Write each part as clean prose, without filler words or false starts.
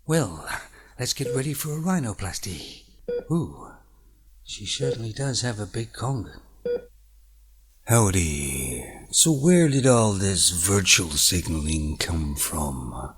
Well, let's get ready for a rhinoplasty. Ooh, she certainly does have a big Kong. Howdy. So where did all this virtual signaling come from?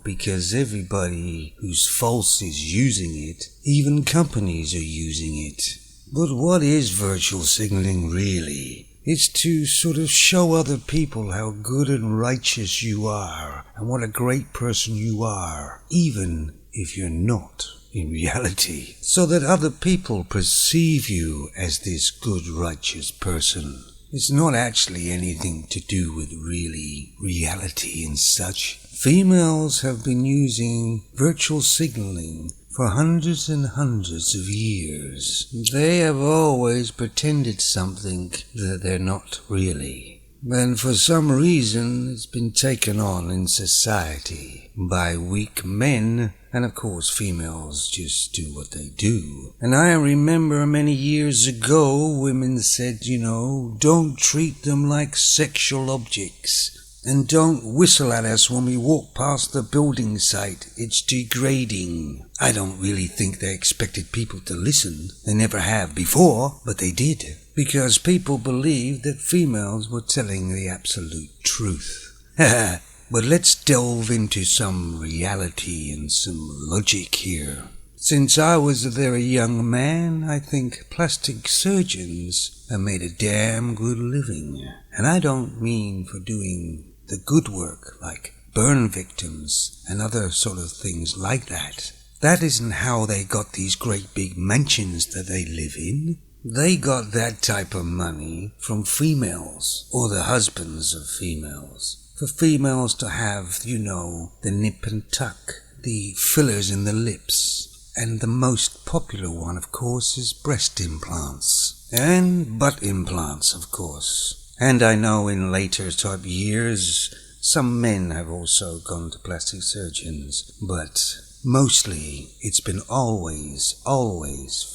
Because everybody who's false is using it. Even companies are using it. But what is virtual signaling really? It's to sort of show other people how good and righteous you are and what a great person you are, even if you're not in reality, so that other people perceive you as this good, righteous person. It's not actually anything to do with really reality and such. Females have been using virtual signaling for hundreds and hundreds of years. They have always pretended something that they're not really. And for some reason, it's been taken on in society by weak men, and of course females just do what they do. And I remember many years ago, women said, don't treat them like sexual objects. And don't whistle at us when we walk past the building site. It's degrading. I don't really think they expected people to listen. They never have before, but they did. Because people believed that females were telling the absolute truth. But let's delve into some reality and some logic here. Since I was a very young man, I think plastic surgeons have made a damn good living. And I don't mean for doing the good work like burn victims and other sort of things like that. That isn't how they got these great big mansions that they live in. They got that type of money from females, or the husbands of females. For females to have, the nip and tuck, the fillers in the lips. And the most popular one, of course, is breast implants. And butt implants, of course. And I know in later type years, some men have also gone to plastic surgeons. But mostly, it's been always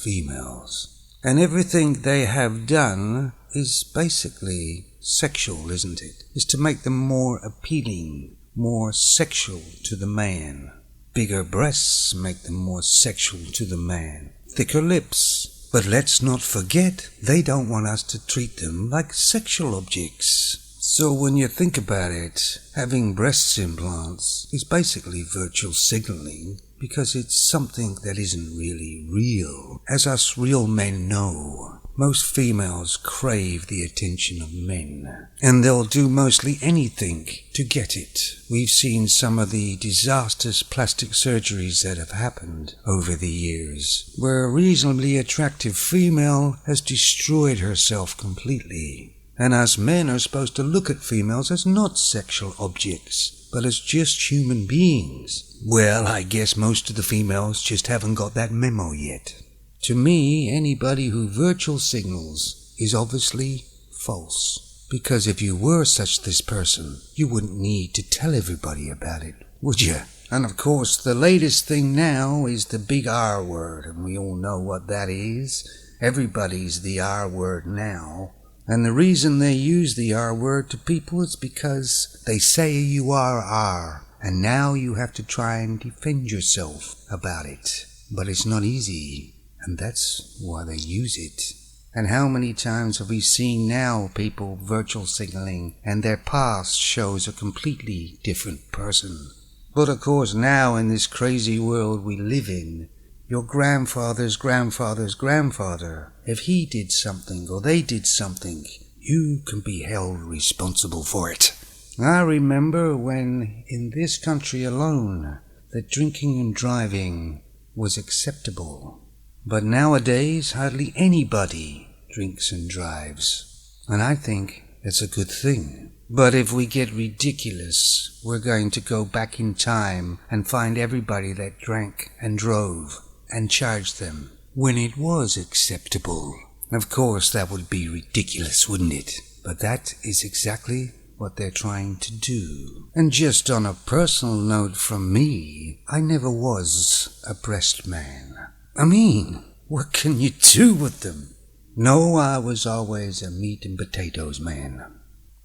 females. And everything they have done is basically sexual, isn't it? Is to make them more appealing, more sexual to the man. Bigger breasts make them more sexual to the man. Thicker lips. But let's not forget, they don't want us to treat them like sexual objects. So when you think about it, having breast implants is basically virtual signaling because it's something that isn't really real. As us real men know, most females crave the attention of men, and they'll do mostly anything to get it. We've seen some of the disastrous plastic surgeries that have happened over the years, where a reasonably attractive female has destroyed herself completely. And us men are supposed to look at females as not sexual objects, but as just human beings. Well, I guess most of the females just haven't got that memo yet. To me, anybody who virtual signals is obviously false. Because if you were such this person, you wouldn't need to tell everybody about it, would you? And of course, the latest thing now is the big R word, and we all know what that is. Everybody's the R word now. And the reason they use the R word to people is because they say you are R, and now you have to try and defend yourself about it. But it's not easy. And that's why they use it. And how many times have we seen now people virtual signaling and their past shows a completely different person? But of course now in this crazy world we live in, your grandfather's grandfather's grandfather, if he did something or they did something, you can be held responsible for it. I remember when in this country alone that drinking and driving was acceptable. But nowadays, hardly anybody drinks and drives. And I think that's a good thing. But if we get ridiculous, we're going to go back in time and find everybody that drank and drove and charge them when it was acceptable. Of course, that would be ridiculous, wouldn't it? But that is exactly what they're trying to do. And just on a personal note from me, I never was a breast man. I mean, what can you do with them? No, I was always a meat and potatoes man.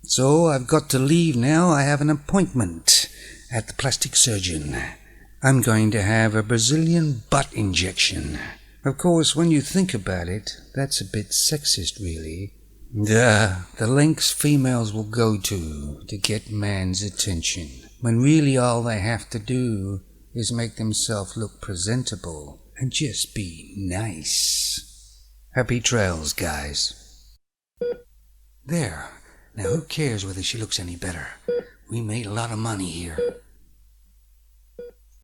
So I've got to leave now. I have an appointment at the plastic surgeon. I'm going to have a Brazilian butt injection. Of course, when you think about it, that's a bit sexist, really. The lengths females will go to get man's attention, when really all they have to do is make themselves look presentable and just be nice. Happy trails, guys. There. Now who cares whether she looks any better? We made a lot of money here.